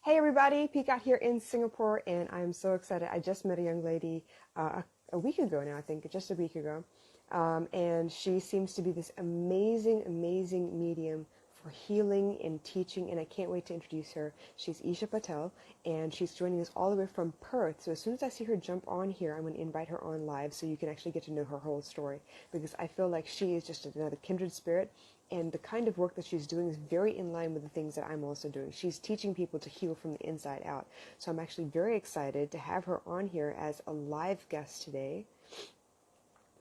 Hey everybody, Peek out here in Singapore, and I'm so excited. I just met a young lady a week ago now, I think, just a week ago, and she seems to be this amazing medium for healing and teaching, and I can't wait to introduce her. She's Eesha Patel, and she's joining us all the way from Perth. So as soon as I see her jump on here, I'm going to invite her on live so you can actually get to know her whole story, because I feel like she is just another kindred spirit. And the kind of work that she's doing is very in line with the things that I'm also doing. She's teaching people to heal from the inside out. So I'm actually very excited to have her on here as a live guest today.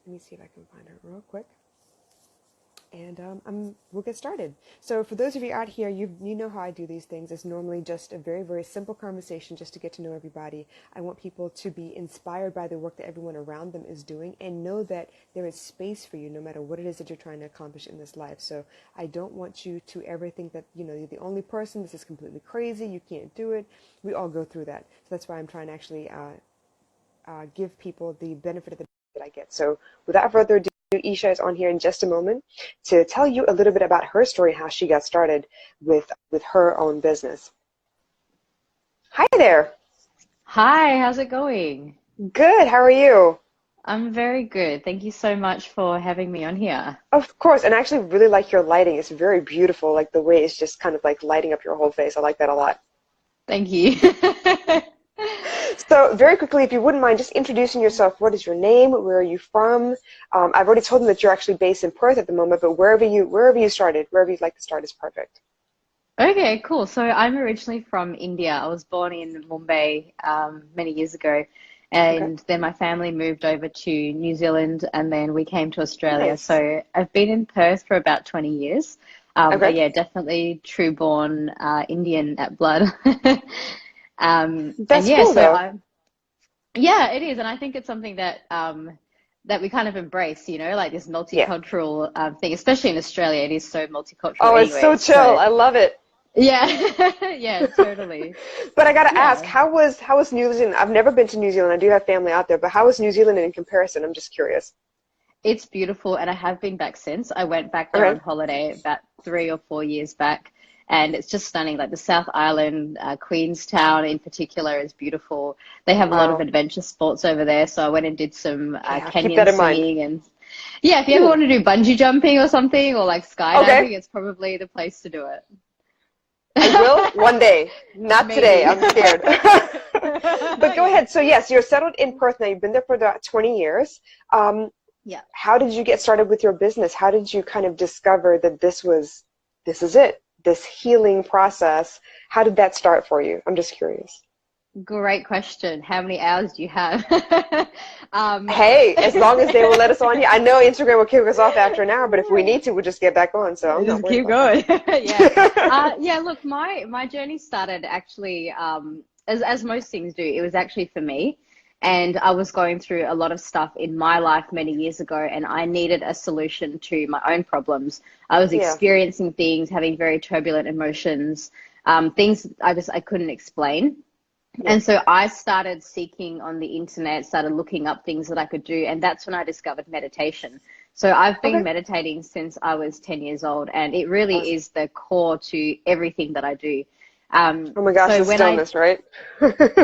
Let me see if I can find her real quick. And we'll get started. So for those of you out here, you know how I do these things. It's normally just a very simple conversation just to get to know everybody. I want people to be inspired by the work that everyone around them is doing and know that there is space for you no matter what it is that you're trying to accomplish in this life. So I don't want you to ever think that, you're the only person. This is completely crazy. You can't do it. We all go through that. So that's why I'm trying to actually give people the benefit of the doubt that I get. So without further ado, Eesha is on here in just a moment to tell you a little bit about her story, how she got started with her own business. Hi there. Hi, how's it going? Good. How are you? I'm very good. Thank you so much for having me on here. Of course. And I actually really like your lighting. It's very beautiful. Like the way it's just kind of like lighting up your whole face. I like that a lot. Thank you. So very quickly, if you wouldn't mind just introducing yourself, what is your name? Where are you from? I've already told them that you're actually based in Perth at the moment, but wherever you started, wherever you'd like to start is perfect. Okay, cool. So I'm originally from India. I was born in Mumbai many years ago, Okay. and then my family moved over to New Zealand, and then we came to Australia. Nice. So I've been in Perth for about 20 years. But Okay. yeah, definitely true born Indian at blood. And That's yeah, cool so though. I'm Yeah, it is, and I think it's something that that we kind of embrace, like this Yeah. multicultural thing, especially in Australia. It is so multicultural, Oh, it's so anyways. chill. So I love it. yeah, yeah, totally. But I gotta ask, Yeah, how was New Zealand? I've never been to New Zealand. I do have family out there, but how was New Zealand in comparison? I'm just curious. it's beautiful, and I have been back since. I went back there Okay. on holiday about 3 or 4 years back, and it's just stunning. Like the South Island, Queenstown in particular is beautiful. They have a lot of Wow. adventure sports over there, so I went and did some Okay, I'll keep canyon that in mind. swimming and yeah, if you ever Ooh. want to do bungee jumping or something or like Okay. skydiving, it's probably the place to do I will it. one day. Not today. Maybe. I'm scared. But go Yeah. ahead. So yes, you're settled in Perth now. You've been there for about 20 years. Um, Yeah. how did you get started with your business? How did you kind of discover that this is it, this healing process? How did that start for you? I'm just curious. Great question. How many hours do you have? Um, Hey, as long as they will let us on here. I know Instagram will kick us off after an hour, but if we need to, we'll just get back on. So I'm not just worried keep about that. going. Yeah. Yeah, look, my journey started actually as most things do. It was actually for me. And I was going through a lot of stuff in my life many years ago, and I needed a solution to my own problems. I was Yeah. experiencing things, having very turbulent emotions, things I couldn't explain. Yeah. And so I started seeking on the internet, started looking up things that I could do, and that's when I discovered meditation. So I've been Okay. meditating since I was 10 years old, and it really Awesome. is the core to everything that I do. Oh my gosh, So the when I stillness, right?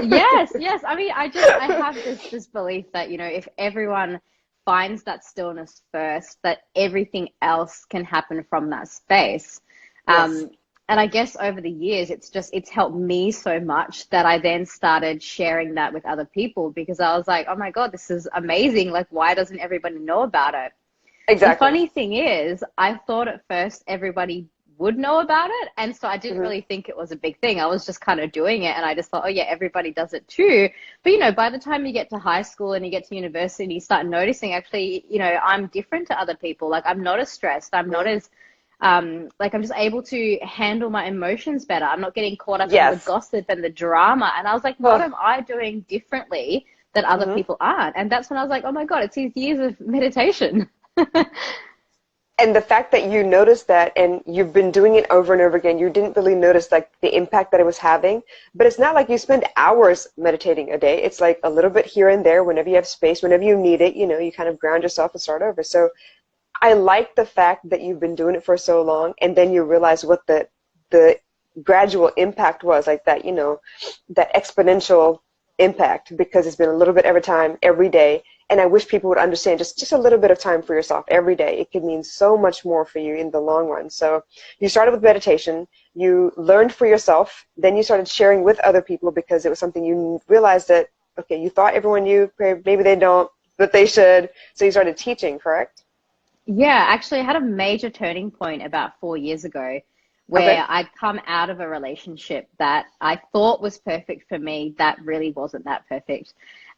Yes, yes. I mean, I have this belief that, if everyone finds that stillness first, that everything else can happen from that space. Yes. Um, and I guess over the years, it's helped me so much that I then started sharing that with other people because I was like, oh my God, this is amazing. Like, why doesn't everybody know about it? The Exactly. funny thing is, I thought at first everybody would know about it. And so I didn't Hmm. really think it was a big thing. I was just kind of doing it. And I just thought, oh, yeah, everybody does it too. But, by the time you get to high school and you get to university, you start noticing actually, I'm different to other people. Like, I'm not as stressed. I'm not as, like, I'm just able to handle my emotions better. I'm not getting caught up in the Yes. gossip and the drama. And I was like, what Oh. am I doing differently that other Hmm. people aren't? And that's when I was like, oh my God, it's these years of meditation. And the fact that you noticed that and you've been doing it over and over again, you didn't really notice like the impact that it was having. But it's not like you spend hours meditating a day. It's like a little bit here and there whenever you have space, whenever you need it, you kind of ground yourself and start over. So I like the fact that you've been doing it for so long and then you realize what the gradual impact was, like that, that exponential impact, because it's been a little bit every time, every day. And I wish people would understand just a little bit of time for yourself every day. It could mean so much more for you in the long run. So you started with meditation, you learned for yourself, then you started sharing with other people because it was something you realized that, okay, you thought everyone knew, maybe they don't, but they should. So you started teaching, correct? Yeah, actually, I had a major turning point about 4 years ago Okay. where I'd come out of a relationship that I thought was perfect for me that really wasn't that perfect.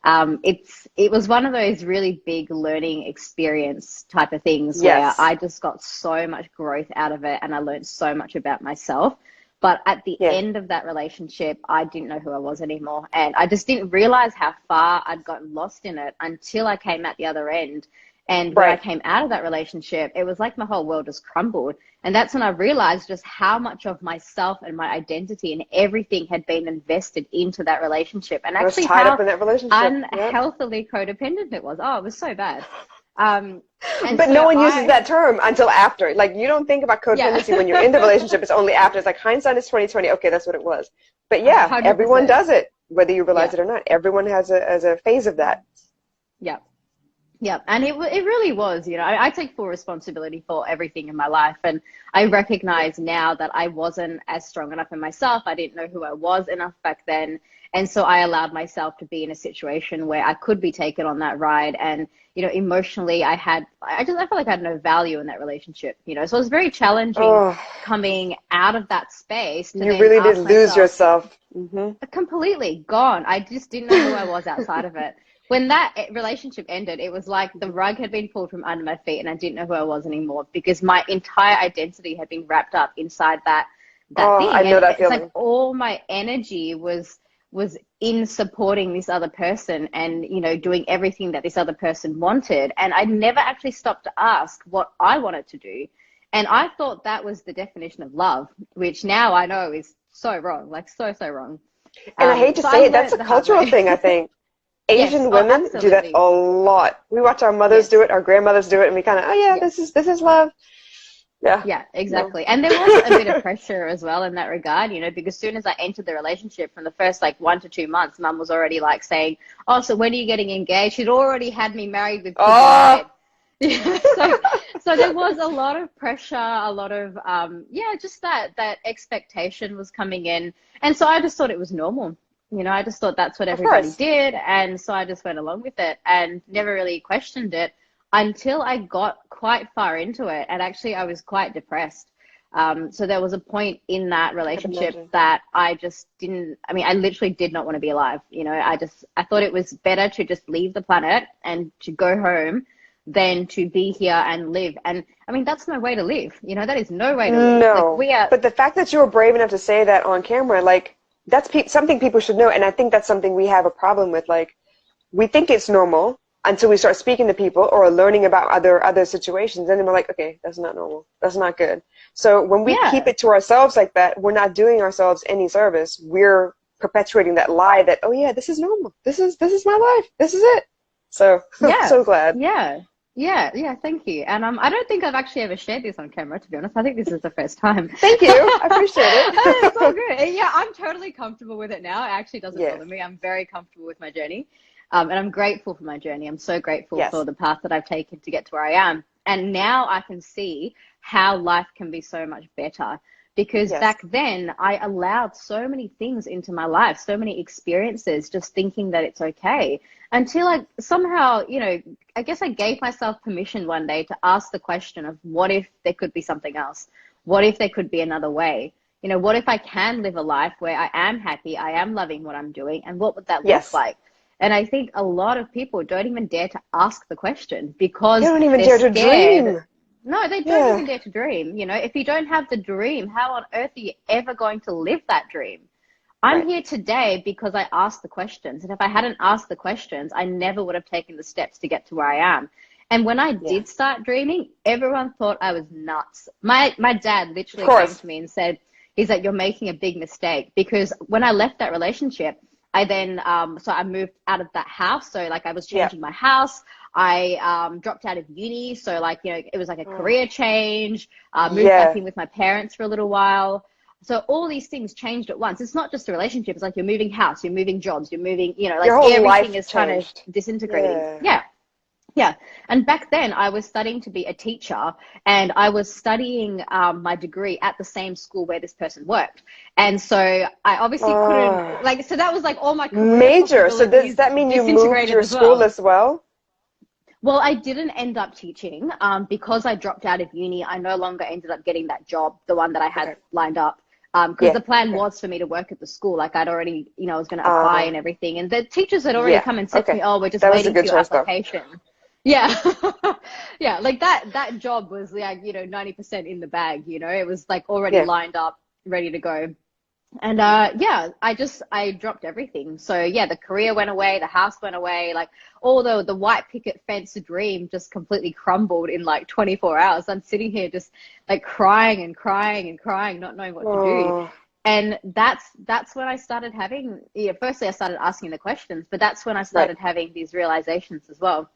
It was one of those really big learning experience type of things where Yes. I just got so much growth out of it and I learned so much about myself. But at the Yeah. end of that relationship, I didn't know who I was anymore. And I just didn't realize how far I'd gotten lost in it until I came at the other end. And when I Right. came out of that relationship, it was like my whole world just crumbled. And that's when I realized just how much of myself and my identity and everything had been invested into that relationship, and I was actually tied up how in that relationship. Yep. unhealthily codependent it was. Oh, it was so bad. Um, and But so no one uses I, that term until after. Like, you don't think about yeah, codependency when you're in the relationship. It's only after. It's like hindsight is 2020. Okay, that's what it was. But yeah, everyone 100%. does it, whether you realize Yeah, it or not. Everyone has a phase of that. yeah. Yeah, and it really was, I take full responsibility for everything in my life, and I Yeah. recognize now that I wasn't as strong enough in myself. I didn't know who I was enough back then, and so I allowed myself to be in a situation where I could be taken on that ride, and emotionally, I felt like I had no value in that relationship, so it was very challenging Oh, coming out of that space to you then really did ask lose myself, yourself. Hmm. completely gone. I just didn't know who I was outside of it. When that relationship ended, it was like the rug had been pulled from under my feet and I didn't know who I was anymore because my entire identity had been wrapped up inside that Oh, I thing. know And that it's like feeling. all my energy was in supporting this other person and doing everything that this other person wanted. And I never actually stopped to ask what I wanted to do. And I thought that was the definition of love, which now I know is so wrong, like so wrong. And I hate to So I say it, that's a learned the hard cultural way. thing, I think. Yes. Asian Oh, women do that a absolutely. lot. We watch our mothers do Yes. it, our grandmothers do it, and we kind of, oh yeah, Yes. this is love. Yeah. Yeah, No. exactly. And there was a bit of pressure as well in that regard, because as soon as I entered the relationship from the first like 1 to 2 months, mum was already like saying, "Oh, so when are you getting engaged?" She'd already had me married with kids in Oh, bed. Yeah, so there was a lot of pressure, a lot of yeah, just that expectation was coming in. And so I just thought it was normal. I just thought that's what of everybody course. did, and so I just went along with it and never really questioned it until I got quite far into it. And actually I was quite depressed. So there was a point in that I could relationship imagine. that I just didn't, I mean, I literally did not want to be alive. I thought it was better to just leave the planet and to go home than to be here and live. And I mean, that's no way to live. That is no way to live. Like No. we are, But the fact that you were brave enough to say that on camera, like, that's something people should know. And I think that's something we have a problem with. Like, we think it's normal until we start speaking to people or learning about other situations, and then we're like, okay, that's not normal. That's not good. So when we keep yeah, it to ourselves like that, we're not doing ourselves any service. We're perpetuating that lie that, oh yeah, this is normal. This is my life. This is it. So I'm yeah, so glad. yeah. Yeah, thank you. And I don't think I've actually ever shared this on camera, to be honest. I think this is the first time. Thank you. I appreciate It's all it. good. Yeah, I'm totally comfortable with it now. It actually doesn't Yeah. bother me. I'm very comfortable with my journey. And I'm grateful for my journey. I'm so grateful for Yes. the path that I've taken to get to where I am. And now I can see how life can be so much better. Because Yes. back then I allowed so many things into my life, so many experiences, just thinking that it's okay. Until I somehow, I guess I gave myself permission one day to ask the question of what if there could be something else? What if there could be another way? What if I can live a life where I am happy, I am loving what I'm doing, and what would that look Yes. like? And I think a lot of people don't even dare to ask the question They because don't even they're dare to scared. dream. No, they don't Yeah. even dare to dream. If you don't have the dream, how on earth are you ever going to live that dream? I'm Right. here today because I asked the questions. And if I hadn't asked the questions, I never would have taken the steps to get to where I am. And when I Yeah. did start dreaming, everyone thought I was nuts. My dad Of literally came course. to me and said, he's like, "You're making a big mistake." Because when I left that relationship, I then, so I moved out of that house. So like I was Yeah. changing my house. I dropped out of uni. So like, it was like a Oh. career change, moved back Yeah. in with my parents for a little while. So all these things changed at once. It's not just a relationship. It's like you're moving house, you're moving jobs, you're moving, like Your whole everything life is kind of changed. disintegrating. Yeah. Yeah. Yeah. And back then I was studying to be a teacher, and I was studying my degree at the same school where this person worked. And so I obviously couldn't, Oh, like, so that was like all my career major. So does possibilities that mean you moved disintegrated your as school well. as well? Well, I didn't end up teaching because I dropped out of uni. I no longer ended up getting that job, the one that I had Okay. lined up. Because Yeah. the plan Okay. was for me to work at the school. Like I'd already, I was going to apply and everything. And the teachers had already Yeah. come and said to me, Okay. "Oh, we're just That was a waiting for good your choice, though. application." Yeah. Yeah. Like that job was like, 90% in the bag, it was like already Yeah. lined up, ready to go. And yeah, I dropped everything. So yeah, the career went away, the house went away, like all the white picket fence dream just completely crumbled in like 24 hours. I'm sitting here just like crying and crying and crying, not knowing what to do. Oh, And that's when I started having, firstly I started asking the questions, but that's when I right. started having these realizations as well.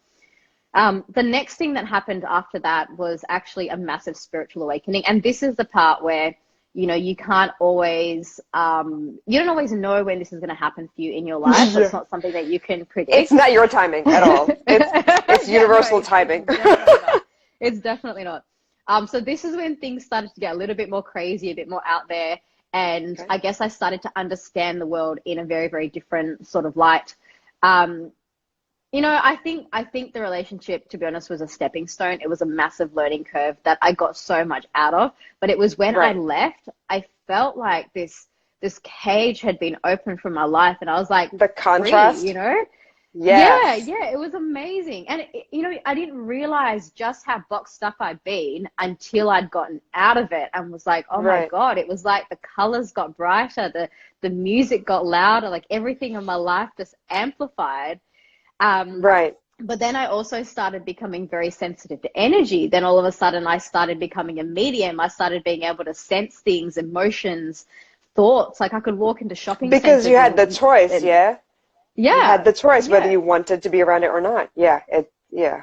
The next thing that happened after that was actually a massive spiritual awakening. And this is the part where, you can't always, you don't always know when this is going to happen for you in your life. So it's Yeah. not something that you can It's predict. not your timing at all. It's Yeah, no, universal it's timing. definitely not. It's definitely not. So this is when things started to get a little bit more crazy, a bit more out there. And Okay. I guess I started to understand the world in a very, very different sort of light. Um, I think the relationship, to be honest, was a stepping stone. It was a massive learning curve that I got so much out of. But it was when I Right. left, I felt like this cage had been opened from my life, and I was like The free, contrast. Yeah, Yes. yeah, it was amazing. And I didn't realize just how boxed up I'd been until I'd gotten out of it and was like, oh my Right. God, it was like the colors got brighter, the music got louder, like everything in my life just amplified. Um, Right. but then I also started becoming very sensitive to energy. Then all of a sudden I started becoming a medium. I started being able to sense things, emotions, thoughts. Like I could walk into shopping Because you centers had the choice, and yeah? You had yeah, the choice whether yeah, you wanted to be around it or not. Yeah.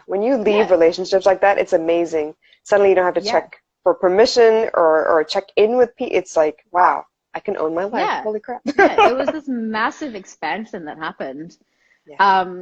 When you leave yeah, relationships like that, it's amazing. Suddenly you don't have to yeah, check for permission or check in with people. It's like, wow, I can own my life. yeah, Holy crap. yeah. It was this massive expansion that happened. Yeah.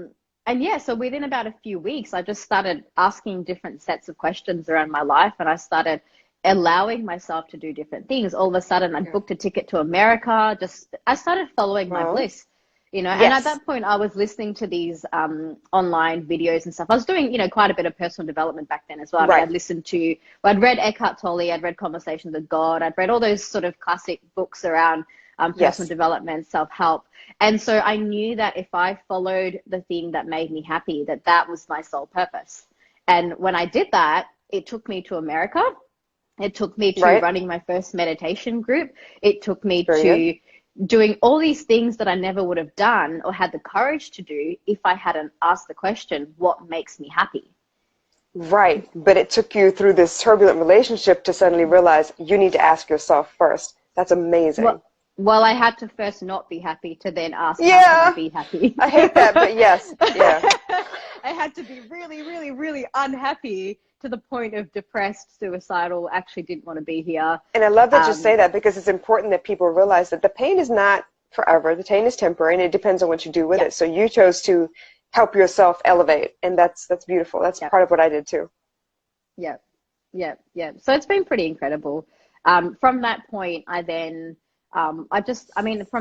And yeah, so within about a few weeks, I just started asking different sets of questions around my life, and I started allowing myself to do different things. All of a sudden, I Yeah. booked a ticket to America. I started following my Well, bliss, and at yes. that point, I was listening to these online videos and stuff. I was doing, quite a bit of personal development back then as well. I mean, Right. I'd read Eckhart Tolle, I'd read Conversations with God, I'd read all those sort of classic books around personal Yes. development, self-help. And so I knew that if I followed the thing that made me happy, that was my sole purpose. And when I did that, it took me to America. It took me to Right. running my first meditation group. It took me Very good. to doing all these things that I never would have done or had the courage to do if I hadn't asked the question, what makes me happy? Right. But it took you through this turbulent relationship to suddenly realize you need to ask yourself first. That's amazing. Well, I had to first not be happy to then ask, how can I Yeah. be happy? I hate that, but yes. Yeah. I had to be really, really, really unhappy to the point of depressed, suicidal, actually didn't want to be here. And I love that you say Um, that because it's important that people realize that the pain is not forever. The pain is temporary and it depends on what you do with yeah, it. So you chose to help yourself elevate, and that's beautiful. That's yeah, part of what I did too. yeah, yeah, yeah. So it's been pretty incredible. From that point, from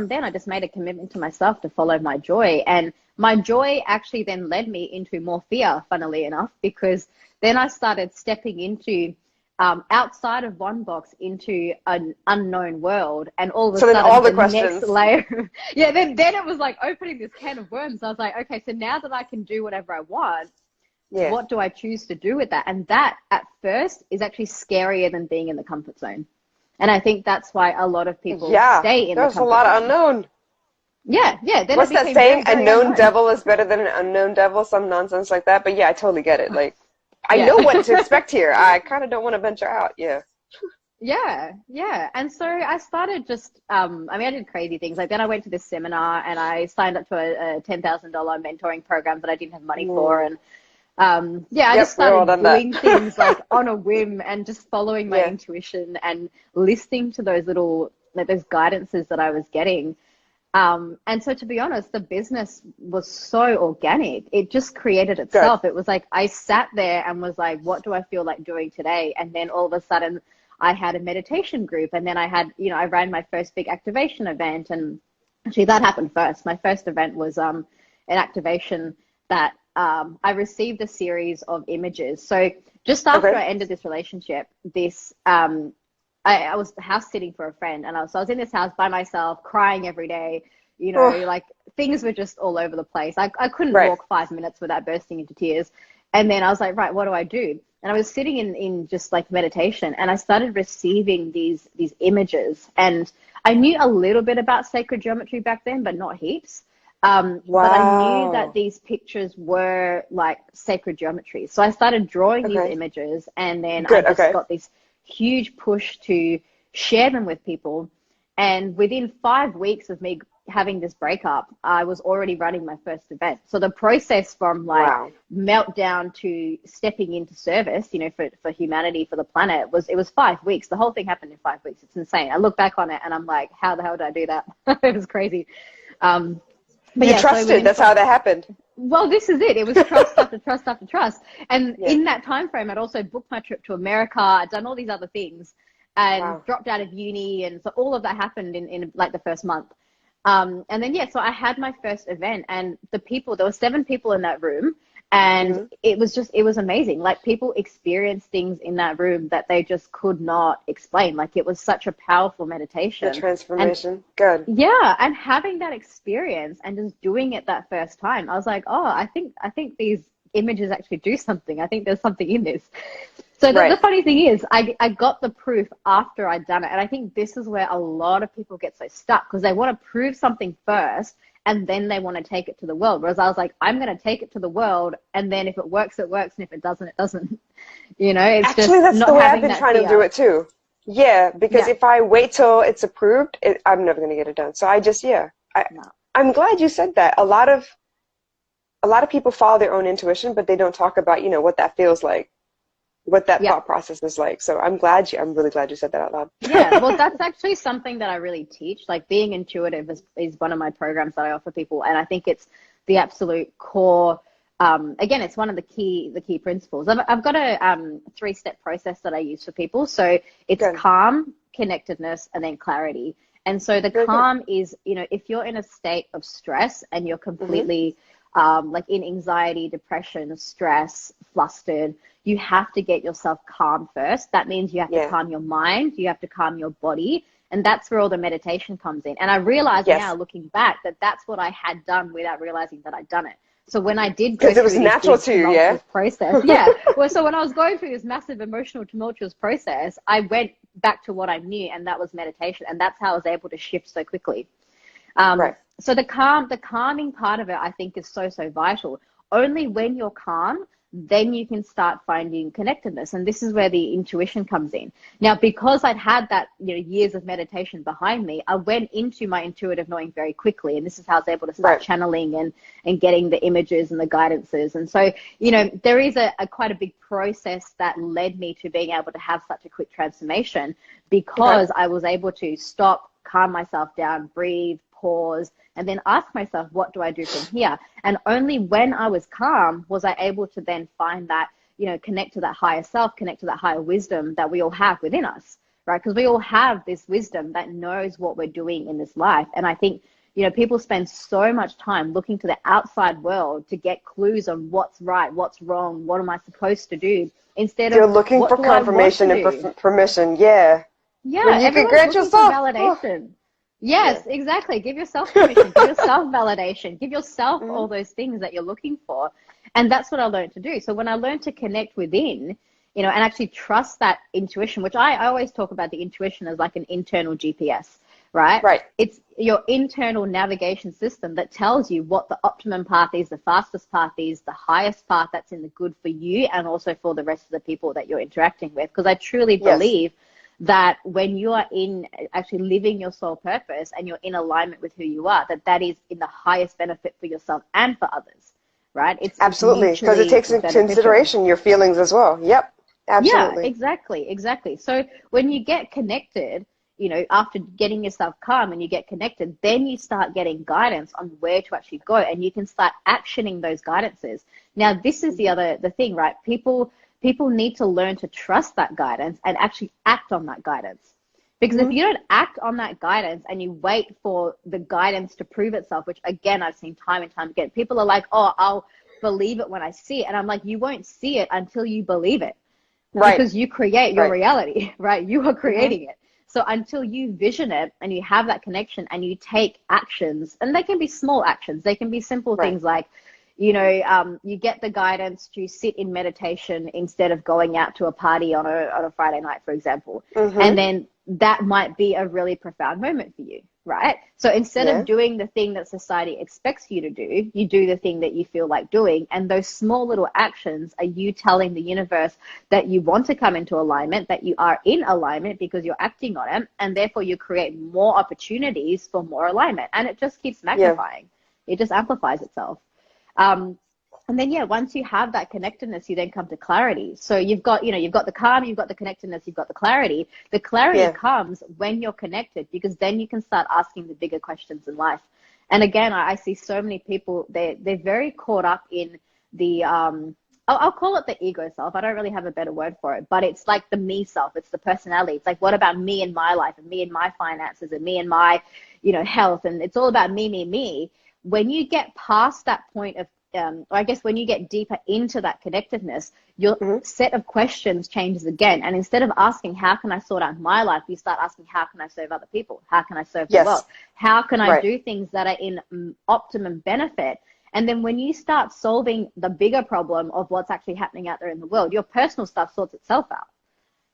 then I just made a commitment to myself to follow my joy. And my joy actually then led me into more fear, funnily enough, because then I started stepping into outside of one box into an unknown world. And all of a So then all sudden, the the next questions. layer, yeah, then it was like opening this can of worms. I was like, okay, so now that I can do whatever I want, Yeah. what do I choose to do with that? And that at first is actually scarier than being in the comfort zone. And I think that's why a lot of people Yeah. stay in the There's a comfort lot of zone. unknown. Yeah, yeah. Then it What's that became very, saying? A very known unknown. devil is better than an unknown devil, some nonsense like that. But yeah, I totally get it. Like, I Yeah. know what to expect here. I kind of don't want to venture out. Yeah. Yeah, yeah. And so I started just, I did crazy things. Like then I went to this seminar and I signed up to a $10,000 mentoring program that I didn't have money for. Mm. And yeah, I just Yep, we've all started done that. doing things like on a whim and just following my Yeah. intuition and listening to those little like those guidances that I was getting. And so to be honest, the business was so organic. It just created Good. itself. It was like I sat there and was like, what do I feel like doing today? And then all of a sudden I had a meditation group, and then I had, I ran my first big activation event. And actually that happened first. My first event was an activation that I received a series of images. So just after I ended this relationship, I was house sitting for a friend, and so I was in this house by myself, crying every day. Like things were just all over the place. I couldn't walk 5 minutes without bursting into tears. And then I was like, right, what do I do? And I was sitting in just like meditation, and I started receiving these images. And I knew a little bit about sacred geometry back then, but not heaps. But I knew that these pictures were like sacred geometry. So I started drawing these images, and then I just got this huge push to share them with people. And within 5 weeks of me having this breakup, I was already running my first event. So the process from like meltdown to stepping into service, for humanity, for the planet, it was 5 weeks. The whole thing happened in 5 weeks. It's insane. I look back on it and I'm like, how the hell did I do that? It was crazy. But you trusted. That's how that happened. Well, this is it. It was trust after trust after trust. And in that time frame, I'd also booked my trip to America. I'd done all these other things and dropped out of uni. And so all of that happened in like the first month. And then, so I had my first event, and there were 7 people in that room. And it was amazing. Like, people experienced things in that room that they just could not explain. Like, it was such a powerful meditation. The transformation. Good. Yeah. And having that experience and just doing it that first time, I was like, oh, I think these images actually do something. I think there's something in this. So the funny thing is, I got the proof after I'd done it. And I think this is where a lot of people get so stuck, because they want to prove something first, and then they want to take it to the world. Whereas I was like, I'm going to take it to the world, and then if it works, it works, and if it doesn't, it doesn't. It's actually, just that's not the way I've having been that trying fear. to do it too. Yeah, because if I wait till it's approved, I'm never going to get it done. So I just, I'm glad you said that. A lot of people follow their own intuition, but they don't talk about, what that feels like, what that thought process is like. So I'm really glad you said that out loud. Yeah, well, that's actually something that I really teach. Like, being intuitive is one of my programs that I offer people, and I think it's the absolute core. Again, it's one of the key principles. I've got a 3-step process that I use for people. So it's calm, connectedness, and then clarity. And so the calm is, if you're in a state of stress and you're completely like in anxiety, depression, stress, flustered, you have to get yourself calm first. That means you have to calm your mind, you have to calm your body, and that's where all the meditation comes in. And I realize now, looking back, that that's what I had done without realizing that I'd done it. So when I did go through this natural to you, process, so when I was going through this massive emotional, tumultuous process, I went back to what I knew, and that was meditation, and that's how I was able to shift so quickly. So the calming part of it, I think, is so vital. Only when you're calm, then you can start finding connectedness. And this is where the intuition comes in. Now, because I'd had that, years of meditation behind me, I went into my intuitive knowing very quickly. And this is how I was able to start channeling and getting the images and the guidances. And so, there is a quite a big process that led me to being able to have such a quick transformation, because I was able to stop, calm myself down, breathe, pause, and then ask myself, what do I do from here? And only when I was calm was I able to then find that, connect to that higher self, connect to that higher wisdom that we all have within us, right? Because we all have this wisdom that knows what we're doing in this life. And I think, people spend so much time looking to the outside world to get clues on what's right, what's wrong, what am I supposed to do, instead You're of looking for confirmation and permission. Yeah, when you can grant yourself validation. Yes, exactly. Give yourself permission, give yourself validation, give yourself all those things that you're looking for. And that's what I learned to do. So when I learned to connect within, and actually trust that intuition, which I always talk about the intuition as like an internal GPS, right? Right. It's your internal navigation system that tells you what the optimum path is, the fastest path is, the highest path that's in the good for you and also for the rest of the people that you're interacting with. Because I truly believe that when you are in actually living your soul purpose and you're in alignment with who you are, that is in the highest benefit for yourself and for others, right? It's absolutely, because it takes into consideration your feelings as well. Yep, absolutely. Yeah, exactly. So when you get connected, after getting yourself calm and you get connected, then you start getting guidance on where to actually go, and you can start actioning those guidances. Now, this is the thing, right? People need to learn to trust that guidance and actually act on that guidance. Because if you don't act on that guidance and you wait for the guidance to prove itself, which again, I've seen time and time again, people are like, oh, I'll believe it when I see it. And I'm like, you won't see it until you believe it. Right. Because you create your reality, right? You are creating it. So until you vision it and you have that connection and you take actions, and they can be small actions, they can be simple things like, you get the guidance to sit in meditation instead of going out to a party on a Friday night, for example. And then that might be a really profound moment for you, right? So instead of doing the thing that society expects you to do, you do the thing that you feel like doing. And those small little actions are you telling the universe that you want to come into alignment, that you are in alignment because you're acting on it. And therefore you create more opportunities for more alignment. And it just keeps magnifying. It just amplifies itself. And then, once you have that connectedness, you then come to clarity. So you've got the calm, you've got the connectedness, you've got the clarity. The clarity comes when you're connected, because then you can start asking the bigger questions in life. And again, I see so many people, they're very caught up in the, I'll call it the ego self. I don't really have a better word for it, but it's like the me self. It's the personality. It's like, what about me and my life and me and my finances and me and my, health? And it's all about me, me, me. When you get past that point of, I guess when you get deeper into that connectedness, your set of questions changes again. And instead of asking, how can I sort out my life? You start asking, how can I serve other people? How can I serve the world? How can I do things that are in optimum benefit? And then when you start solving the bigger problem of what's actually happening out there in the world, your personal stuff sorts itself out,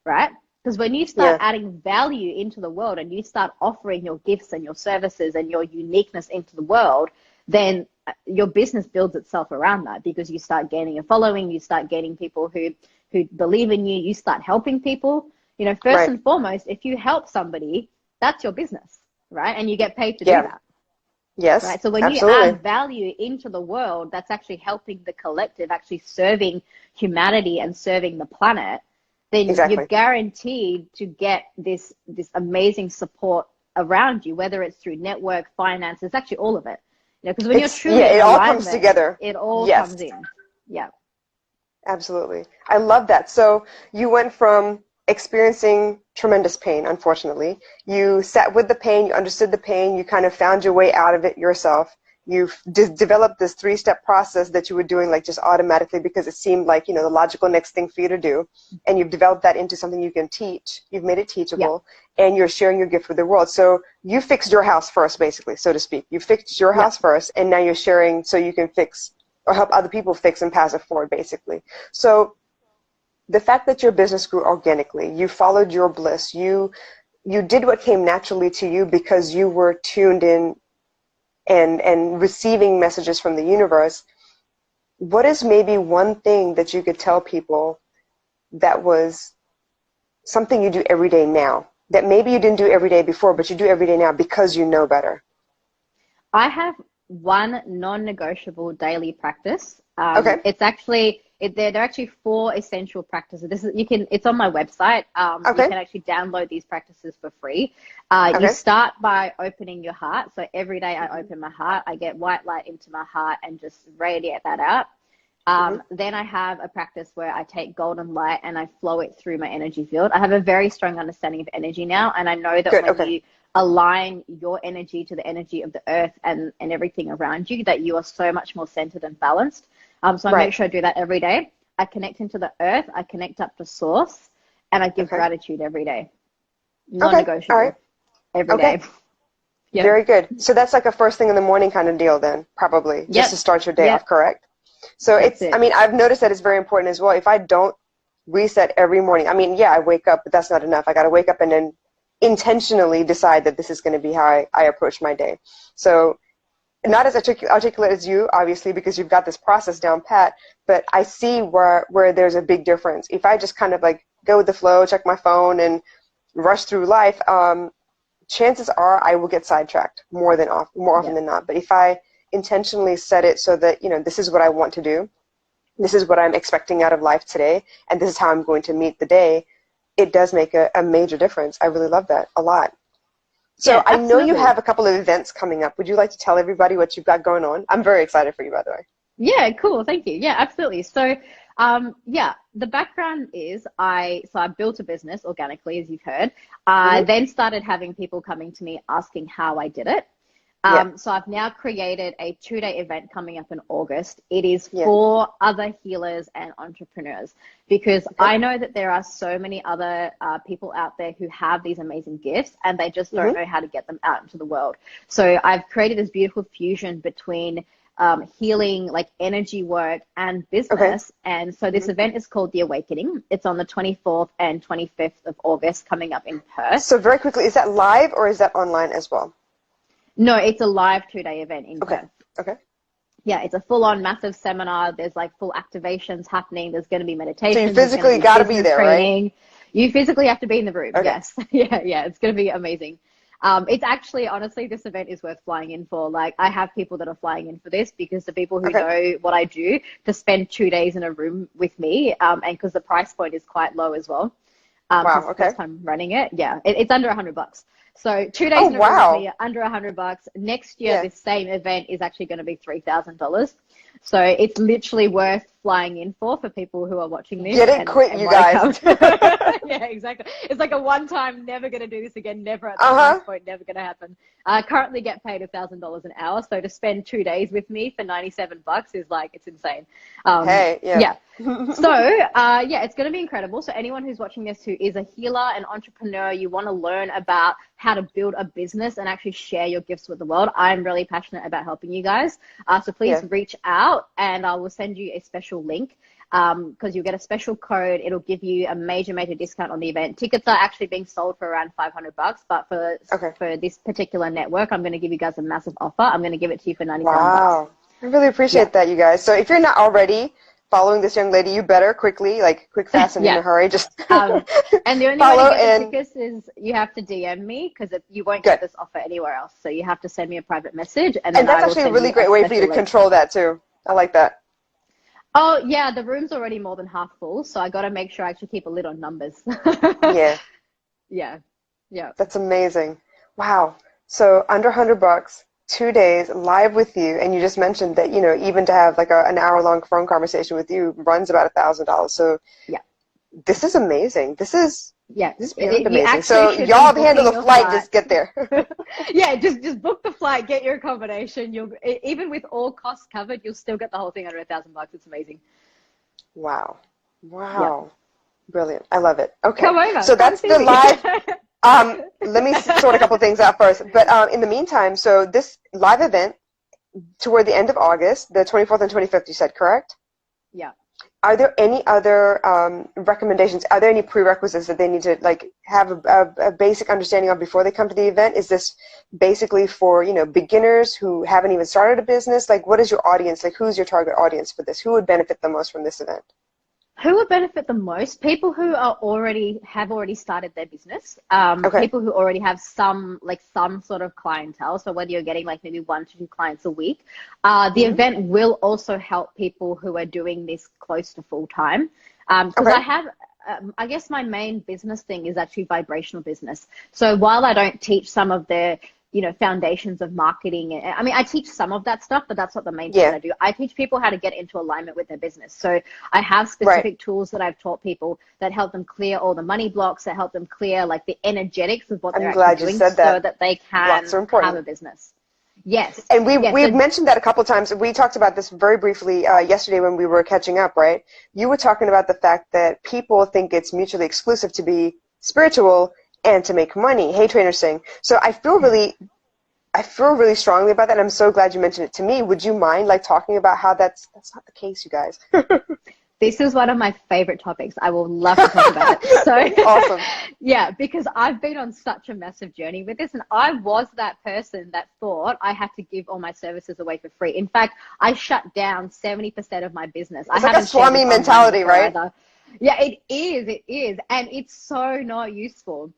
right? Because when you start adding value into the world and you start offering your gifts and your services and your uniqueness into the world, then your business builds itself around that, because you start gaining a following, you start gaining people who believe in you, you start helping people. First and foremost, if you help somebody, that's your business, right? And you get paid to do that. Yes. Right. So when you add value into the world, that's actually helping the collective, actually serving humanity and serving the planet, then you're guaranteed to get this amazing support around you, whether it's through network, finance, it's actually all of it. Because when you're truly in it all alignment, comes together. It all comes in. Yeah. Absolutely. I love that. So you went from experiencing tremendous pain, unfortunately. You sat with the pain, you understood the pain, you kind of found your way out of it yourself. You've developed this 3-step process that you were doing like just automatically because it seemed like, the logical next thing for you to do. And you've developed that into something you can teach. You've made it teachable, and you're sharing your gift with the world. So you fixed your house first, basically, so to speak. You fixed your house first, and now you're sharing so you can fix or help other people fix and pass it forward, basically. So the fact that your business grew organically, you followed your bliss, you did what came naturally to you because you were tuned in and receiving messages from the universe. What is maybe one thing that you could tell people that was something you do every day now, that maybe you didn't do every day before, but you do every day now because you know better? I have one non-negotiable daily practice. It's actually there are actually 4 essential practices. It's on my website. You can actually download these practices for free. You start by opening your heart. So every day I open my heart, I get white light into my heart and just radiate that out. Then I have a practice where I take golden light and I flow it through my energy field. I have a very strong understanding of energy now, and I know that when you align your energy to the energy of the earth and everything around you, that you are so much more centered and balanced. So I make sure I do that every day. I connect into the earth, I connect up to source, and I give gratitude every day. Non-negotiable. Every day. Very good. So that's like a first thing in the morning kind of deal then, probably, just to start your day off, correct? So I've noticed that it's very important as well. If I don't reset every morning, I wake up, but that's not enough. I got to wake up and then intentionally decide that this is going to be how I approach my day. So not as articulate as you, obviously, because you've got this process down pat, but I see where there's a big difference. If I just kind of like go with the flow, check my phone, and rush through life, chances are I will get sidetracked more often than not. But if I intentionally set it so that, this is what I want to do, this is what I'm expecting out of life today, and this is how I'm going to meet the day, it does make a major difference. I really love that a lot. So Yeah, I know you absolutely. have a couple of events coming up. Would you like to tell everybody what you've got going on? I'm very excited for you, by the way. Yeah, cool. Thank you. Yeah, absolutely. So, yeah, the background is I built a business organically, as you've heard. I Mm-hmm. then started having people coming to me asking how I did it. Yeah. So I've now created a 2-day event coming up in August. It is Yeah. for other healers and entrepreneurs because Okay. I know that there are so many other people out there who have these amazing gifts and they just don't Mm-hmm. know how to get them out into the world. So I've created this beautiful fusion between healing, like energy work and Okay. business. And so Mm-hmm. this event is called The Awakening. It's on the 24th and 25th of August coming up in Perth. So very quickly, is that live or is that online as well? No, it's a live 2-day event in Okay. Perth. Okay. Yeah, it's a full-on massive seminar. There's like full activations happening. There's going to be So you meditations. There's going to physically be got to be business there, right? training. You physically have to be in the room. Okay. Yes. Yeah. It's going to be amazing. It's actually, honestly, this event is worth flying in for. Like, I have people that are flying in for this because the people who Okay. know what I do to spend 2 days in a room with me, and because the price point is quite low as well. Because Wow. it's the Okay. first time running it. Yeah, it's under $100. So 2 days Oh, in a room with me wow. are under $100. Next year, Yeah. this same event is actually going to be $3,000. So it's literally worth flying in for people who are watching this Get it and, quick, and you want to guys. come. Yeah, exactly. It's like a one-time, never going to do this again, never at that price Uh-huh. point, never going to happen. I currently get paid $1,000 an hour. So to spend 2 days with me for $97 is like, it's insane. Hey, yeah. Yeah. So, yeah, it's going to be incredible. So anyone who's watching this who is a healer, an entrepreneur, you want to learn about how to build a business and actually share your gifts with the world. I'm really passionate about helping you guys. So please Yeah. reach out and I will send you a special link because you'll get a special code. It'll give you a major, major discount on the event. Tickets are actually being sold for around $500, but Okay. for this particular network, I'm going to give you guys a massive offer. I'm going to give it to you for $97. Wow. I really Yeah. appreciate that, you guys. So if you're not already following this young lady, you better quickly, like quick, fast, and in Yeah. a hurry, just And the only way to follow get the and tickets is you have to DM me because you won't good. get this offer anywhere else. So you have to send me a private message and then And that's I will actually a send really you a great way for you to special link. control that too. I like that. Oh, yeah, the room's already more than half full. So I got to make sure I actually keep a lid on numbers. Yeah, Yeah. Yeah. that's amazing. Wow. So under $100, 2 days live with you, and you just mentioned that, even to have like an hour-long phone conversation with you runs about $1,000. So Yeah. this is amazing. Yeah. This is beyond You amazing. actually So should be y'all handle booking the your flight, flight. just get there. Yeah, just book the flight, get your accommodation. Even with all costs covered, you'll still get the whole thing under $1,000. It's amazing. Wow. Yeah. Wow. Brilliant. I love it. Okay. Come over. So Come that's see the me. live. Let me sort a couple things out first. But in the meantime, so this live event toward the end of August, the 24th and 25th, you said, correct? Yeah. Are there any other recommendations? Are there any prerequisites that they need to like have a basic understanding of before they come to the event? Is this basically for, beginners who haven't even started a business? Like, what is your audience? Like, who's your target audience for this? Who would benefit the most from this event? Who would benefit the most? People who have already started their business. Okay. People who already have some sort of clientele. So whether you're getting like maybe 1 to 2 clients a week, the Mm-hmm. event will also help people who are doing this close to full time. Because Okay. I have, I guess my main business thing is actually vibrational business. So while I don't teach some of the foundations of marketing. I mean, I teach some of that stuff, but that's not the main thing that Yeah. I do. I teach people how to get into alignment with their business. So I have Right. specific tools that I've taught people that help them clear all the money blocks, that help them clear like the energetics of what they're I'm actually glad you doing said so that. that they Blocks can are have important. a business. Yes. And we Yes. we've So mentioned that a couple of times. We talked about this very briefly yesterday when we were catching up, right? You were talking about the fact that people think it's mutually exclusive to be spiritual and to make money. Hey, Trainer Singh. So I feel really strongly about that. And I'm so glad you mentioned it to me. Would you mind like talking about how that's not the case, you guys? this is one of my favorite topics. I will love to talk about it. So, Awesome. yeah, because I've been on such a massive journey with this, and I was that person that thought I had to give all my services away for free. In fact, I shut down 70% of my business. I It's like a haven't shared this Swami online mentality, before right? either. Yeah, it is, and it's so not useful.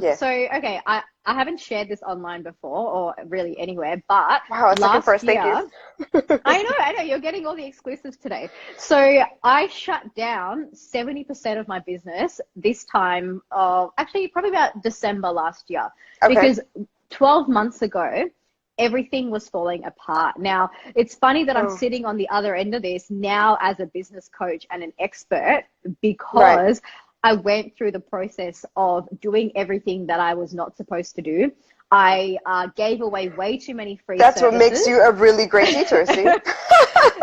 Yeah. So okay, I haven't shared this online before or really anywhere, but Wow, a second last first. Thank you. year, I know, you're getting all the exclusives today. So I shut down 70% of my business this time of actually probably about December last year Okay. because 12 months ago, everything was falling apart. Now, it's funny that I'm Oh, sitting on the other end of this now as a business coach and an expert right. because I went through the process of doing everything that I was not supposed to do. I gave away way too many free That's what makes you services. a really great teacher, see?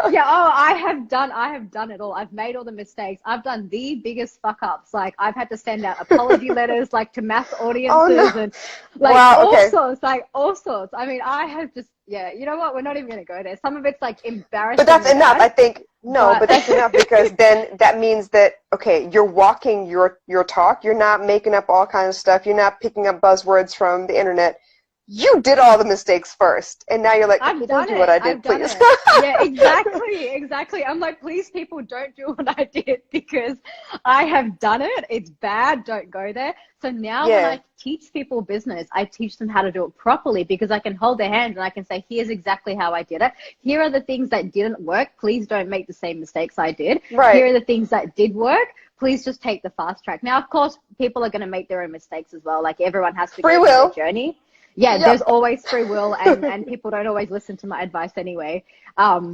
Yeah, oh, I have done it all. I've made all the mistakes. I've done the biggest fuck ups. Like I've had to send out apology letters like to mass Oh no. audiences and like Wow, okay. all sorts. I mean, I have just yeah, you know what? We're not even gonna go there. Some of it's like But that's embarrassingly enough. bad, I think no, but but that's enough because then that means that okay, you're walking your talk. You're not making up all kinds of stuff. You're not picking up buzzwords from the internet. You did all the mistakes first, and now you're like, okay, I've don't done do what it. I I've did, done please. it. Yeah, exactly. Exactly. I'm like, please, people, don't do what I did because I have done it. It's bad. Don't go there. So now when Yeah, I teach people business, I teach them how to do it properly because I can hold their hand and I can say, here's exactly how I did it. Here are the things that didn't work. Please don't make the same mistakes I did. Here right. are the things that did work. Please just take the fast track. Now, of course, people are going to make their own mistakes as well. Like everyone has to Free go through their will. journey. Yeah, there's Yep. always free will, and people don't always listen to my advice anyway,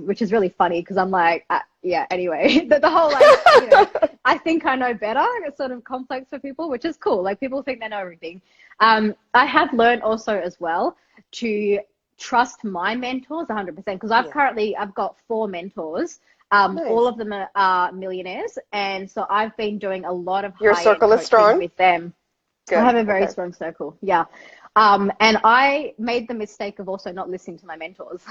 which is really funny because I'm like, yeah. Anyway, the whole like, I think I know better. It's sort of complex for people, which is cool. Like people think they know everything. I have learned also as well to trust my mentors 100% because Yeah. I've got 4 mentors. All Nice. of them are millionaires, and so I've been doing a lot of Your high end circle is coaching strong. with them. I Good. have a very Okay. strong circle. Yeah. And I made the mistake of also not listening to my mentors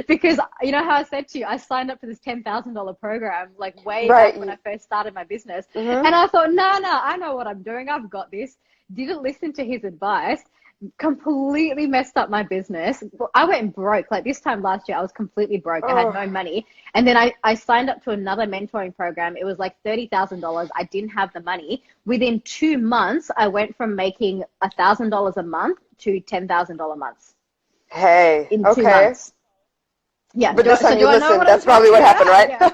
because you know how I said to you, I signed up for this $10,000 program like way Right. back when I first started my business. Mm-hmm. And I thought, no, I know what I'm doing. I've got this. Didn't listen to his advice, completely messed up my business. I went broke. Like this time last year, I was completely broke. I had Oh, no money. And then I signed up to another mentoring program. It was like $30,000. I didn't have the money. Within 2 months, I went from making $1,000 a month to $10,000 months hey. in two Okay. months. Yeah. But this time Do you I know listened. what I'm That's probably talking what happened, about? right?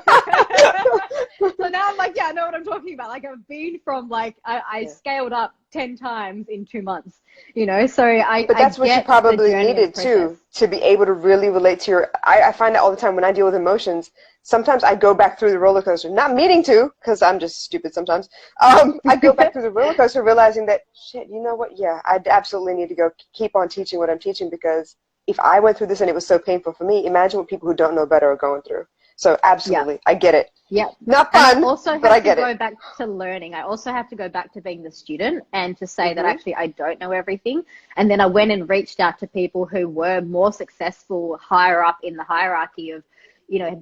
Yeah. So now I'm like, yeah, I know what I'm talking about. Like I've been from like, I Yeah. scaled up 10 times in 2 months, so But I that's what you get the probably journey and the needed process. too, to be able to really relate to your. I find that all the time when I deal with emotions. Sometimes I go back through the roller coaster, not meaning to, because I'm just stupid sometimes. I go back through the roller coaster realizing that, shit, you know what? Yeah, I absolutely need to go keep on teaching what I'm teaching because if I went through this and it was so painful for me, imagine what people who don't know better are going through. So Yeah. absolutely, I get it. Yeah. Not And I fun, also but I have to get it. go back to learning. I also have to go back to being the student and to say that Mhm. actually I don't know everything. And then I went and reached out to people who were more successful higher up in the hierarchy of,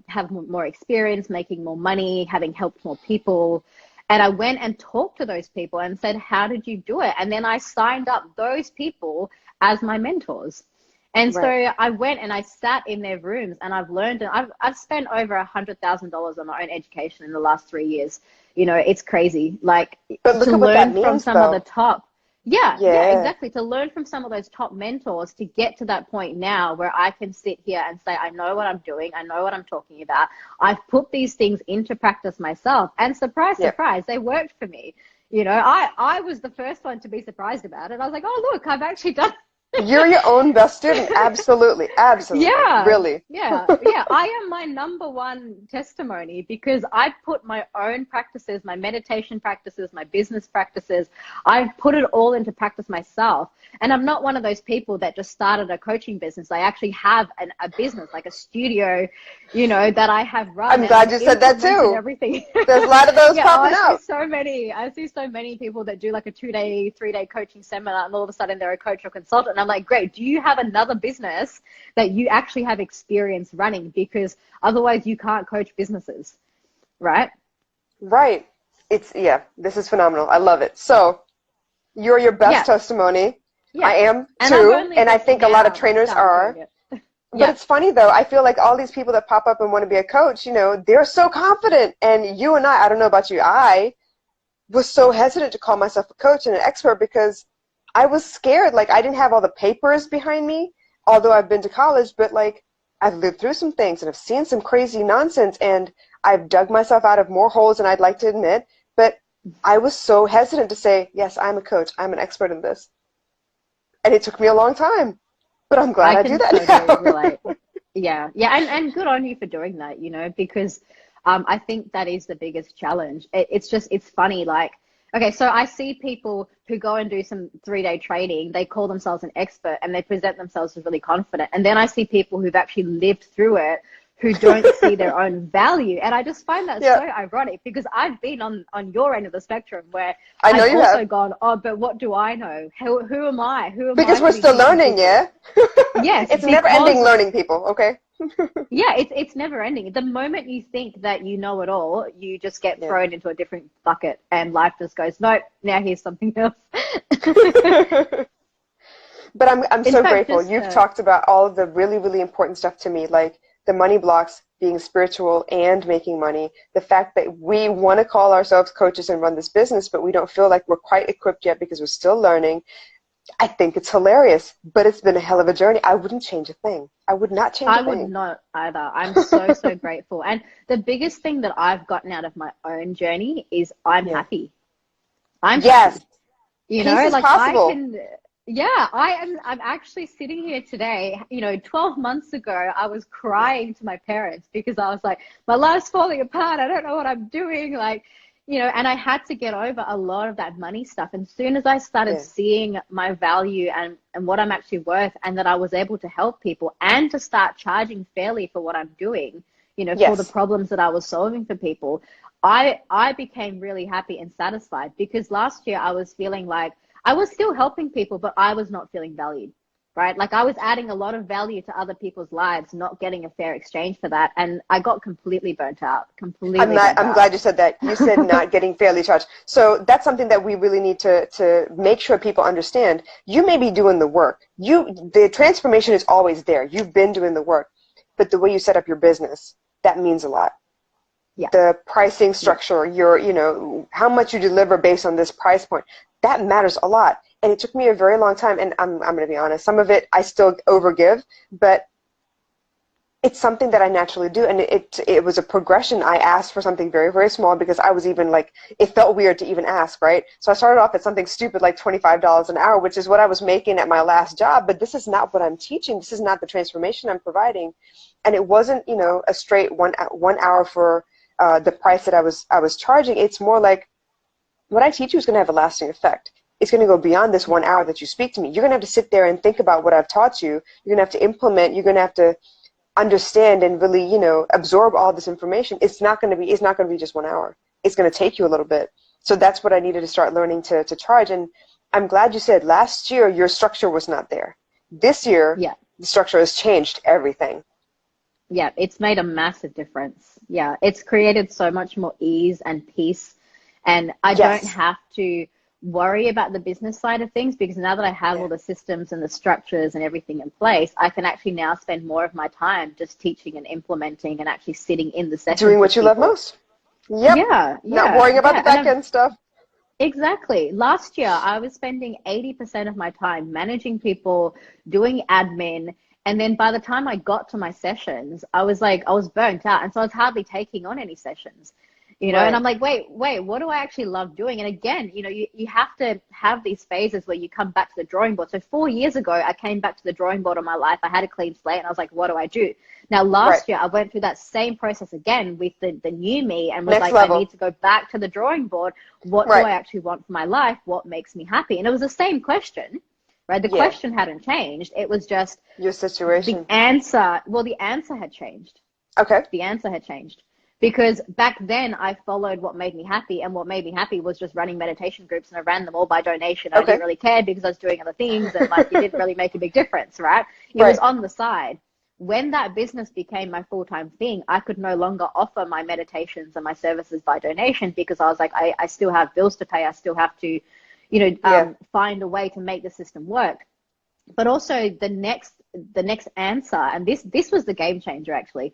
have more experience, making more money, having helped more people. And I went and talked to those people and said, how did you do it? And then I signed up those people as my mentors. And so Right. I went and I sat in their rooms and I've learned and I've spent over $100,000 on my own education in the last 3 years. It's crazy. Like But to look at what that learn from means, some of the though. top. Yeah, Yeah. exactly. To learn from some of those top mentors to get to that point now where I can sit here and say, I know what I'm doing. I know what I'm talking about. I've put these things into practice myself and surprise, Yeah. surprise, they worked for me. I was the first one to be surprised about it. I was like, oh, look, I've actually done You're your own best student. Absolutely. Absolutely. Yeah, Really. yeah. I am my number one testimony because I put my own practices, my meditation practices, my business practices, I've put it all into practice myself. And I'm not one of those people that just started a coaching business. I actually have a business, like a studio, that I have run I'm and glad I've you said that implemented too. everything. There's a lot of those Yeah, oh, popping out. I see so many people that do like a 2-day, 3-day coaching seminar and all of a sudden they're a coach or consultant. And I'm like, great, do you have another business that you actually have experience running? Because otherwise you can't coach businesses, right? Right. Yeah, this is phenomenal. I love it. So, you're your best Yeah, testimony. I yeah. am And I'm too. only And I just think a lot of now trainers started are. doing it. But Yeah. it's funny though. I feel like all these people that pop up and want to be a coach, they're so confident. And you and I don't know about you, was so hesitant to call myself a coach and an expert because I was scared. Like, I didn't have all the papers behind me, although I've been to college, but like, I've lived through some things and I've seen some crazy nonsense, and I've dug myself out of more holes than I'd like to admit. But I was so hesitant to say, yes, I'm a coach, I'm an expert in this. And it took me a long time, but I'm glad I I do can that totally now. relate. Yeah, yeah, and good on you for doing that, you know, because I think that is the biggest challenge. It's just, it's funny, like, okay, so I see people who go and do some 3-day training, they call themselves an expert and they present themselves as really confident. And then I see people who've actually lived through it who don't see their own value. And I just find that so Yeah, ironic because I've been on your end of the spectrum where I know I've you have. also gone, oh, but what do I know? Who am I? Who am Because I we're to be still teaching learning, people? yeah? Yes, It's never ending because learning, people, okay? yeah, it's never ending. The moment you think that you know it all, you just get Yeah. thrown into a different bucket and life just goes, nope, now here's something else. But I'm In so fact, grateful. just You've talked about all of the really, really important stuff to me, like the money blocks, being spiritual and making money. The fact that we want to call ourselves coaches and run this business, but we don't feel like we're quite equipped yet because we're still learning. I think it's hilarious, but it's been a hell of a journey. I wouldn't change a thing. I would not change a I would thing. not either. I'm so, so grateful. And the biggest thing that I've gotten out of my own journey is I'm Yeah. happy. I'm Yes, happy. You peace know, is like I possible. can, yeah, I'm actually sitting here today. You know, 12 months ago, I was Yeah. crying to my parents because I was like, my life's falling apart. I don't know what I'm doing. Like, you know, and I had to get over a lot of that money stuff. And as soon as I started Yeah. seeing my value and what I'm actually worth, and that I was able to help people and to start charging fairly for what I'm doing, you know, for the Yes. problems that I was solving for people, I became really happy and satisfied because last year I was feeling like I was still helping people, but I was not feeling valued, right? Like I was adding a lot of value to other people's lives, not getting a fair exchange for that. And I got completely burnt out, I'm completely not, burnt I'm out. glad you said that. You said not getting fairly charged. So that's something that we really need to make sure people understand. You may be doing the work. The transformation is always there. You've been doing the work. But the way you set up your business, that means a lot. Yeah, The pricing yeah. structure, how much you deliver based on this price point, that matters a lot. And it took me a very long time, and I'm going to be honest, some of it I still overgive, but it's something that I naturally do, and it was a progression. I asked for something very, very small because I was even like, it felt weird to even ask, right? So I started off at something stupid like $25 an hour, which is what I was making at my last job, but this is not what I'm teaching. This is not the transformation I'm providing. And it wasn't, a straight one hour for the price that I was charging. It's more like what I teach you is going to have a lasting effect. It's going to go beyond this 1 hour that you speak to me. You're going to have to sit there and think about what I've taught you. You're going to have to implement. You're going to have to understand and really, absorb all this information. It's not going to be just 1 hour. It's going to take you a little bit. So that's what I needed to start learning to charge. And I'm glad you said last year your structure was not there. This year, Yeah. the structure has changed everything. Yeah, it's made a massive difference. Yeah, it's created so much more ease and peace. And I don't Yes. have to worry about the business side of things because now that I have Yeah. all the systems and the structures and everything in place, I can actually now spend more of my time just teaching and implementing and actually sitting in the Doing sessions what with you love people. most. Yep. Yeah, Not yeah, worrying about the yeah. back end stuff. Exactly. Last year, I was spending 80% of my time managing people, doing admin. And then by the time I got to my sessions, I was like, I was burnt out. And so I was hardly taking on any sessions, and Right. I'm like, wait, what do I actually love doing? And again, you have to have these phases where you come back to the drawing board. So 4 years ago, I came back to the drawing board of my life. I had a clean slate and I was like, what do I do? Now, Right. last year, I went through that same process again with the new me and was Next like, I need level. to go back to the drawing board. What do Right. I actually want for my life? What makes me happy? And it was the same question, right? The Yeah. question hadn't changed. It was just Your the situation. answer. Well, the answer had changed. Okay. The answer had changed because back then I followed what made me happy, and what made me happy was just running meditation groups, and I ran them all by donation. I didn't Okay. really care because I was doing other things, and like it didn't really make a big difference, right? It was Right. on the side. When that business became my full-time thing, I could no longer offer my meditations and my services by donation because I was like, I still have bills to pay. I still have to, Yeah. find a way to make the system work. But also the next answer, and this was the game changer actually.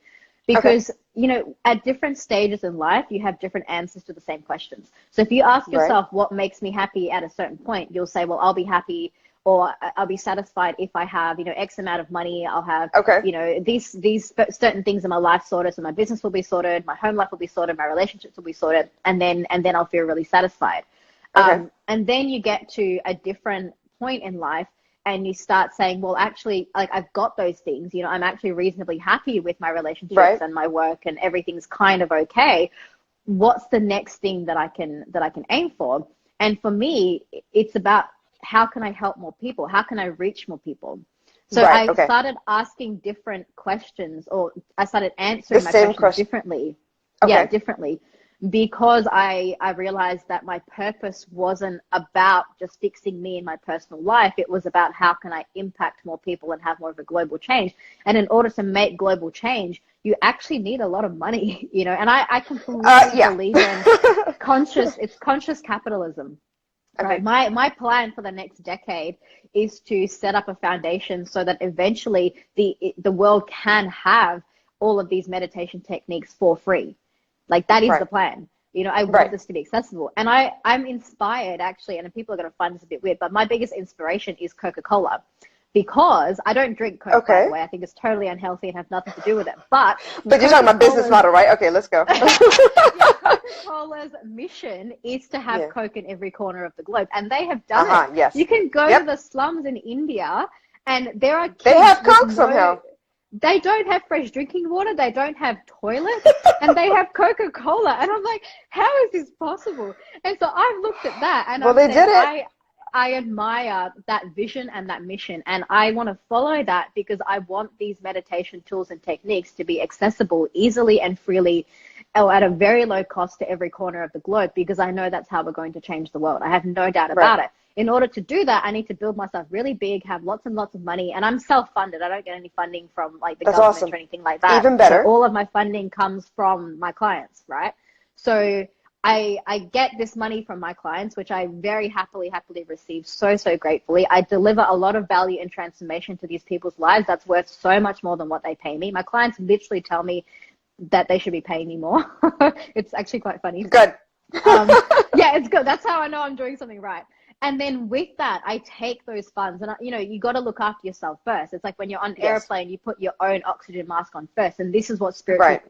Okay. because, you know, at different stages in life, you have different answers to the same questions. So if you ask Right. yourself what makes me happy at a certain point, you'll say, well, I'll be happy or I'll be satisfied if I have, you know, X amount of money. I'll have, Okay. you know, these certain things in my life sorted. So my business will be sorted, my home life will be sorted, my relationships will be sorted, and then I'll feel really satisfied. Okay. And then you get to a different point in life and you start saying, well, actually, like I've got those things, you know, I'm actually reasonably happy with my relationships Right. and my work and everything's kind of okay. What's the next thing that I can aim for? And for me, it's about how can I help more people? How can I reach more people? So Right. I Okay. started asking different questions, or I started The answering my same questions question. differently. Yeah, Okay. differently, because I realized that my purpose wasn't about just fixing me in my personal life. It was about how can I impact more people and have more of a global change. And in order to make global change, you actually need a lot of money, you know, and I completely Yeah. believe in conscious capitalism. Right. Okay. My plan for the next decade is to set up a foundation so that eventually the world can have all of these meditation techniques for free. Like that is Right. the plan. You know, I want Right. this to be accessible. And I'm inspired actually, and people are going to find this a bit weird, but my biggest inspiration is Coca-Cola because I don't drink Coke, by the Okay. way. I think it's totally unhealthy and have nothing to do with it. But But you're talking about business Coca-Cola's model, right? Okay, let's go. yeah, Coca-Cola's mission is to have Yeah. Coke in every corner of the globe, and they have done it. Uh-huh. Yes. You can go to Yep. the slums in India, and there are They kids have with Coke no, somehow. they don't have fresh drinking water, they don't have toilets, and they have Coca-Cola. And I'm like, how is this possible? And so I've looked at that and Well, I've they said, did it. I admire that vision and that mission, and I want to follow that because I want these meditation tools and techniques to be accessible easily and freely, or at a very low cost to every corner of the globe, because I know that's how we're going to change the world. I have no doubt Right. about it. In order to do that, I need to build myself really big, have lots and lots of money, and I'm self-funded. I don't get any funding from like the That's government awesome. or anything like that. Even So better. all of my funding comes from my clients, right? So I get this money from my clients, which I very happily receive, so gratefully. I deliver a lot of value and transformation to these people's lives that's worth so much more than what they pay me. My clients literally tell me that they should be paying me more. It's actually quite funny. Good. Yeah, it's good. That's how I know I'm doing something right. And then with that, I take those funds, and you know, you got to look after yourself first. It's like when you're on an Yes. airplane, you put your own oxygen mask on first, and this is what Right.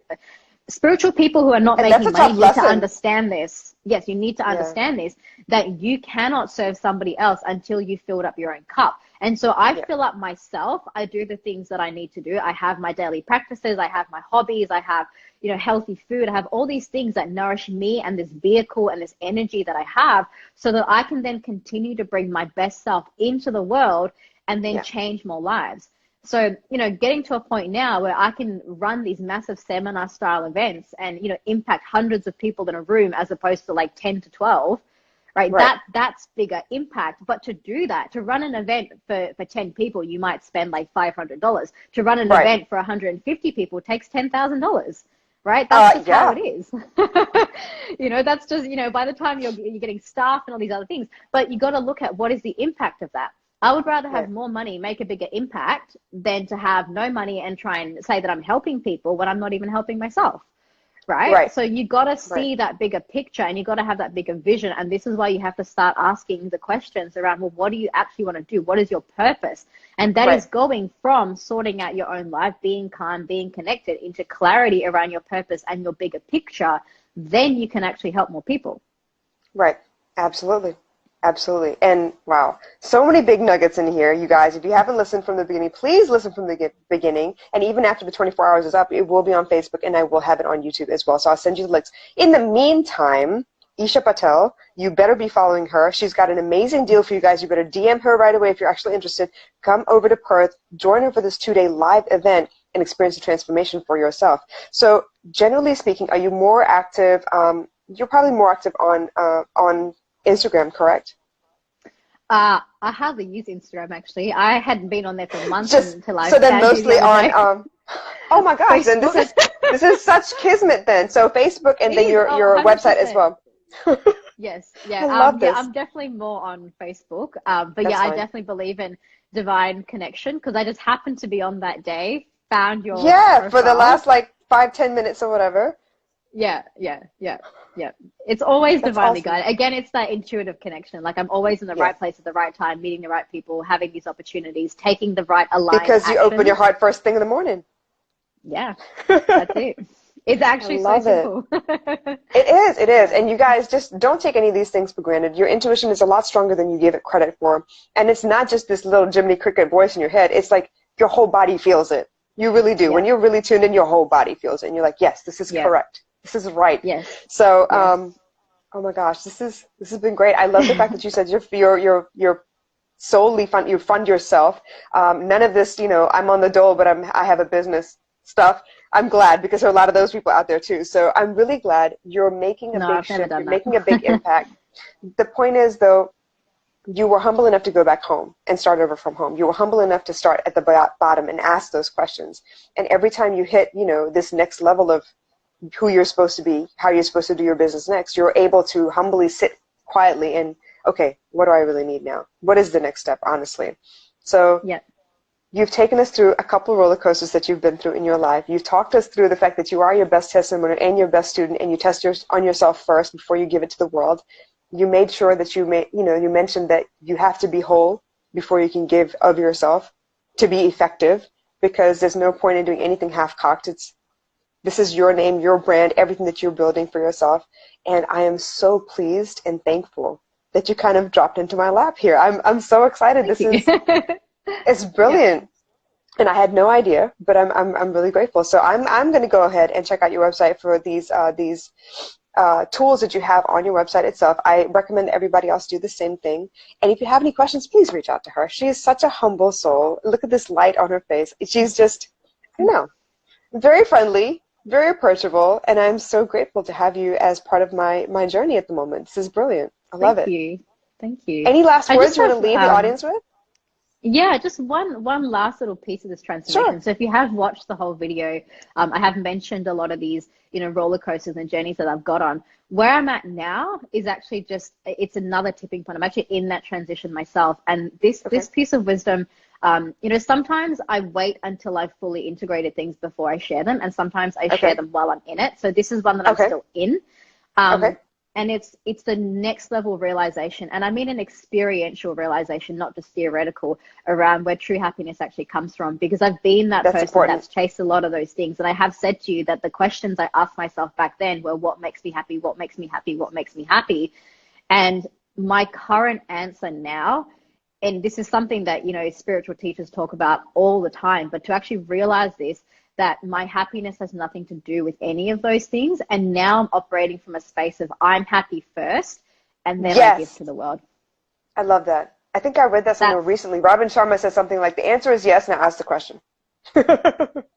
spiritual people who are not And that's making a money tough need to lesson. understand this. Yes, you need to Yeah. understand this, that you cannot serve somebody else until you filled up your own cup. And so I Yeah. fill up myself. I do the things that I need to do. I have my daily practices. I have my hobbies. I have, you know, healthy food. I have all these things that nourish me and this vehicle and this energy that I have, so that I can then continue to bring my best self into the world and then Yeah. change more lives. So, you know, getting to a point now where I can run these massive seminar style events and, you know, impact hundreds of people in a room as opposed to like 10 to 12, right? Right. That's bigger impact. But to do that, to run an event for 10 people, you might spend like $500. To run an Right. event for 150 people takes $10,000. Right? That's just how it Yeah. is. You know, that's just, you know, by the time you're getting staff and all these other things, but you got to look at what is the impact of that. I would rather have Right. more money, make a bigger impact, than to have no money and try and say that I'm helping people when I'm not even helping myself. Right? Right. So you got to Right. see that bigger picture and you got to have that bigger vision. And this is why you have to start asking the questions around, well, what do you actually want to do? What is your purpose? And that Right. is going from sorting out your own life, being calm, being connected, into clarity around your purpose and your bigger picture. Then you can actually help more people. Right. Absolutely. Absolutely. And wow, so many big nuggets in here, you guys. If you haven't listened from the beginning, please listen from the beginning. And even after the 24 hours is up, it will be on Facebook and I will have it on YouTube as well. So I'll send you the links. In the meantime, Eesha Patel, you better be following her. She's got an amazing deal for you guys. You better DM her right away if you're actually interested. Come over to Perth, join her for this 2-day live event and experience the transformation for yourself. So generally speaking, are you more active? You're probably more active on Instagram, correct? I hardly use Instagram actually. I hadn't been on there for months Just until I so then found you the mostly other on day. oh my gosh, then Facebook. this is such kismet then. So Facebook and It then is, your website as 100%. well. Yes, I love yeah, this. I'm definitely more on Facebook. But That's yeah, I fine. definitely believe in divine connection because I just happened to be on that day, found your Yeah, for the profile. last like 5-10 minutes or whatever. Yeah, yeah, yeah, yeah. It's always That's divinely awesome. guided. Again, it's that intuitive connection. Like I'm always in the Yes. right place at the right time, meeting the right people, having these opportunities, taking the right aligned Because you open your actions. heart first thing in the morning. Yeah, that's I it. It's actually so love it. simple. It is. Yeah. And you guys just don't take any of these things for granted. Your intuition is a lot stronger than you give it credit for. And it's not just this little Jiminy Cricket voice in your head. It's like your whole body feels it. You really do. When Yeah. you're really tuned in, your whole body feels it. And you're like, yes, this is Yeah. correct. This is right. Yes. So, Yes. oh my gosh, this has been great. I love the fact that you said you're solely you fund yourself. None of this, I'm on the dole, but I have a business stuff. I'm glad because there are a lot of those people out there too. So I'm really glad you're making a No, big I've never shift. done You're that. making a big impact. The point is, though, you were humble enough to go back home and start over from home. You were humble enough to start at the bottom and ask those questions. And every time you hit, this next level of who you're supposed to be, how you're supposed to do your business next, you're able to humbly sit quietly and, okay, what do I really need now? What is the next step, honestly? So Yeah. you've taken us through a couple of roller coasters that you've been through in your life. You've talked us through the fact that you are your best testimony and your best student, and you test on yourself first before you give it to the world. You made sure that you mentioned that you have to be whole before you can give of yourself to be effective, because there's no point in doing anything half-cocked. This is your name, your brand, everything that you're building for yourself. And I am so pleased and thankful that you kind of dropped into my lap here. I'm so excited. Thank you. It's Yeah. brilliant. And I had no idea, but I'm really grateful. So I'm going to go ahead and check out your website for these tools that you have on your website itself. I recommend that everybody else do the same thing. And if you have any questions, please reach out to her. She is such a humble soul. Look at this light on her face. She's just, I don't know, very friendly, very approachable, and I'm so grateful to have you as part of my journey at the moment. This is brilliant. I love Thank it. you. Thank you. Any last I words just you want have to leave the audience with? yeah, just one last little piece of this Sure. transformation. So if you have watched the whole video, I have mentioned a lot of these, roller coasters and journeys that I've got on. Where I'm at now is actually it's another tipping point. I'm actually in that transition myself. And Okay. this piece of wisdom, sometimes I wait until I've fully integrated things before I share them, and sometimes I share Okay. them while I'm in it. So this is one that I'm Okay. still in. Okay. And it's the next level realization, and I mean an experiential realization, not just theoretical, around where true happiness actually comes from. Because I've been that That's person important. that's chased a lot of those things, and I have said to you that the questions I asked myself back then were, what makes me happy, what makes me happy, what makes me happy. And my current answer now, and this is something that spiritual teachers talk about all the time, but to actually realize this, that my happiness has nothing to do with any of those things. And now I'm operating from a space of I'm happy first, and then I give Yes. to the world. I love that. I think I read that somewhere That's recently. Robin Sharma said something like, the answer is yes, now ask the question.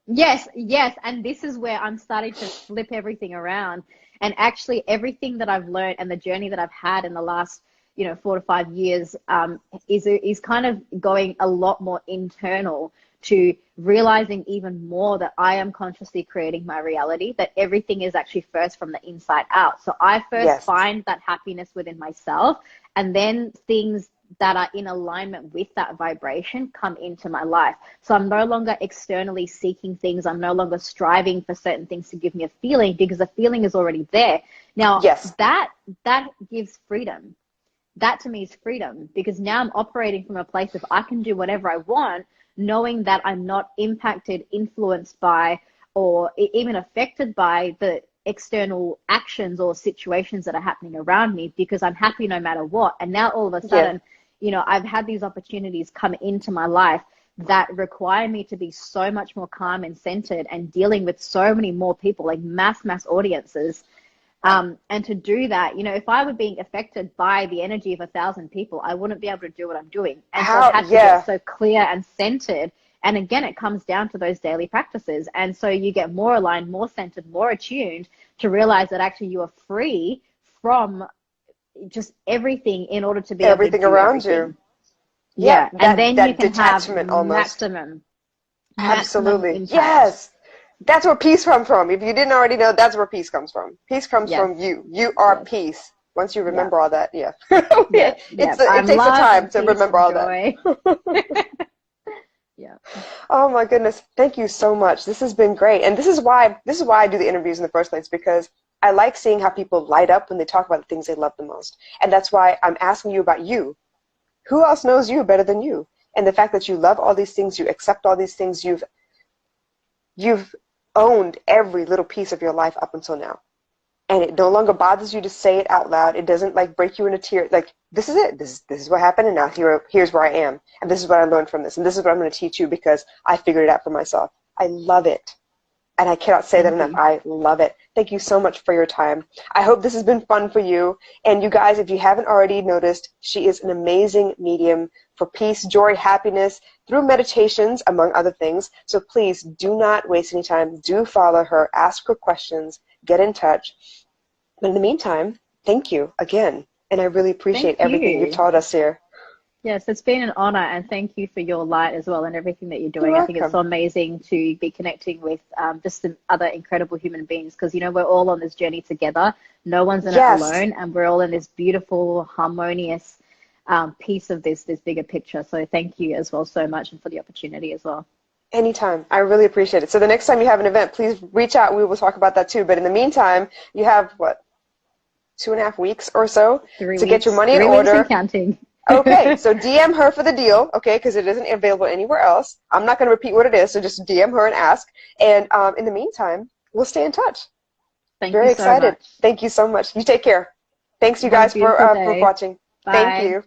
yes, yes. And this is where I'm starting to flip everything around. And actually everything that I've learned and the journey that I've had in the last 4 to 5 years is kind of going a lot more internal, to realizing even more that I am consciously creating my reality, that everything is actually first from the inside out. So I first Yes. find that happiness within myself, and then things that are in alignment with that vibration come into my life. So I'm no longer externally seeking things. I'm no longer striving for certain things to give me a feeling, because the feeling is already there. Now, Yes. that gives freedom. That to me is freedom, because now I'm operating from a place of I can do whatever I want, knowing that I'm not impacted, influenced by, or even affected by the external actions or situations that are happening around me, because I'm happy no matter what. And now all of a Yes. sudden, I've had these opportunities come into my life that require me to be so much more calm and centered, and dealing with so many more people, like mass audiences. And to do that, if I were being affected by the energy of 1,000 people, I wouldn't be able to do what I'm doing. And so I've How? had to get Yeah. so clear and centered. And again, it comes down to those daily practices. And so you get more aligned, more centered, more attuned, to realize that actually you are free from just everything in order to be able to Everything do around you. everything. Yeah. Yeah. And That then you that can have detachment almost. maximum Absolutely. impact. Yes. That's where peace comes from. If you didn't already know, that's where peace comes from. Peace comes Yes. from you. You are Yes. peace. Once you Yeah. remember all that, yeah. Yeah. Yeah. It I'm takes the love time and to peace remember and all that. joy. Yeah. Oh my goodness. Thank you so much. This has been great. And this is why I do the interviews in the first place, because I like seeing how people light up when they talk about the things they love the most. And that's why I'm asking you about you. Who else knows you better than you? And the fact that you love all these things, you accept all these things, you've owned every little piece of your life up until now. And it no longer bothers you to say it out loud. It doesn't like break you in a tear. Like, this is it. This is what happened, and now here's where I am. And this is what I learned from this. And this is what I'm going to teach you because I figured it out for myself. I love it. And I cannot say that Thank enough. you. I love it. Thank you so much for your time. I hope this has been fun for you. And you guys, if you haven't already noticed, she is an amazing medium for peace, joy, happiness through meditations, among other things. So please do not waste any time. Do follow her. Ask her questions. Get in touch. But in the meantime, thank you again. And I really appreciate Thank everything you've you. taught us here. Yes, it's been an honor, and thank you for your light as well and everything that you're You're doing. I think it's welcome. so amazing to be connecting with just some other incredible human beings because, you know, we're all on this journey together. No one's in it Yes. alone, and we're all in this beautiful, harmonious piece of this bigger picture. So thank you as well so much and for the opportunity as well. Anytime. I really appreciate it. So the next time you have an event, please reach out. We will talk about that too. But in the meantime, you have, what, 2.5 weeks or so Three to get your weeks, money in 3 weeks and order. counting. Okay, so DM her for the deal, okay, because it isn't available anywhere else. I'm not going to repeat what it is, so just DM her and ask. And in the meantime, we'll stay in touch. Thank you Very so excited. much. Thank you so much. You take care. Thanks, you Have a guys, beautiful for day. watching. Thank Bye. you.